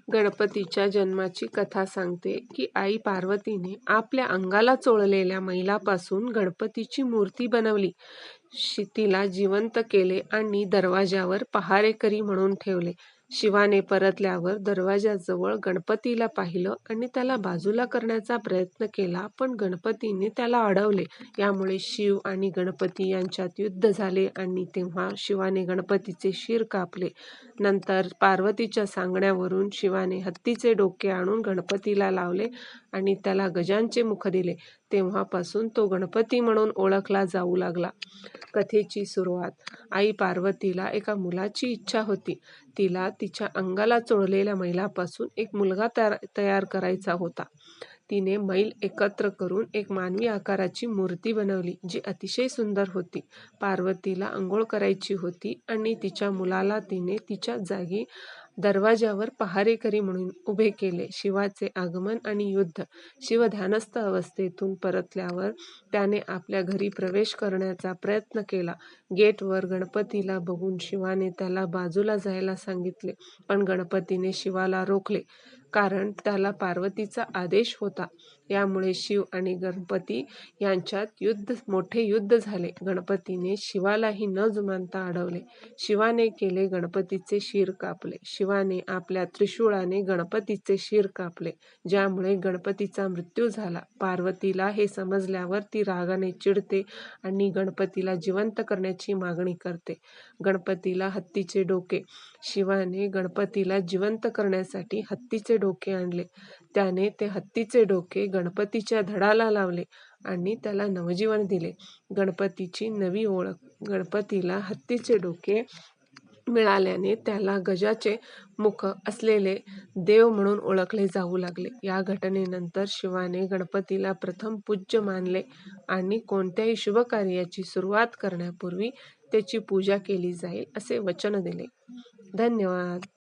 गणपतीच्या जन्माची कथा सांगते की आई पार्वतीने आपल्या अंगाला चोळलेल्या मैलापासून गणपतीची मूर्ती बनवली. तिला जिवंत केले आणि दरवाजावर पहारेकरी म्हणून ठेवले. शिवाने परतल्यावर दरवाजाजवळ गणपतीला पाहिलं आणि त्याला बाजूला करण्याचा प्रयत्न केला, पण गणपतीने त्याला अडवले. यामुळे शिव आणि गणपती यांच्यात युद्ध झाले आणि तेव्हा शिवाने गणपतीचे शिर कापले. नंतर पार्वतीच्या सांगण्यावरून शिवाने हत्तीचे डोके आणून गणपतीला लावले आणि त्याला गजांचे मुख दिले. तेव्हापासून तो गणपती म्हणून ओळखला जाऊ लागला. कथेची सुरुवात. आई पार्वतीला एका मुलाची इच्छा होती. तिला तिच्या अंगाला चोळलेल्या मैलापासून एक मुलगा तयार करायचा होता. तिने मैल एकत्र करून एक मानवी आकाराची मूर्ती बनवली, जी अतिशय सुंदर होती. पार्वतीला अंघोळ करायची होती आणि तिच्या मुलाला तिने तिच्या जागी दरवाजावर पहारेकरी म्हणून उभे केले. शिवाचे आगमन आणि युद्ध. शिव ध्यानस्थ अवस्थेतून परतल्यावर त्याने आपल्या घरी प्रवेश करण्याचा प्रयत्न केला. गेटवर गणपतीला बघून शिवाने त्याला बाजूला जायला सांगितले, पण गणपतीने शिवाला रोखले, कारण त्याला पार्वतीचा आदेश होता. यामुळे शिव आणि गणपती यांच्यात मोठे युद्ध झाले. गणपतीने शिवालाही न जुमानता अडवले. शिवाने केले गणपतीचे शिर कापले. शिवाने आपल्या त्रिशूळाने गणपतीचे शिर कापले, ज्यामुळे गणपतीचा मृत्यू झाला. पार्वतीला हे समजल्यावर ती रागाने चिडते आणि गणपतीला जिवंत करण्याची मागणी करते. गणपतीला हत्तीचे डोके. शिवाने गणपतीला जिवंत करण्यासाठी हत्तीचे डोके आणले. त्याने ते हत्तीचे डोके गणपतीच्या धडाला लावले आणि त्याला नवजीवन दिले. गणपतीची नवी ओळख. गणपतीला हत्तीचे डोके मिळाल्याने त्याला गजाचे मुख असलेले देव म्हणून ओळखले जाऊ लागले. या घटनेनंतर शिवाने गणपतीला प्रथम पूज्य मानले आणि कोणत्याही शुभ कार्याची सुरुवात करण्यापूर्वी त्याची पूजा केली जाईल असे वचन दिले. धन्यवाद.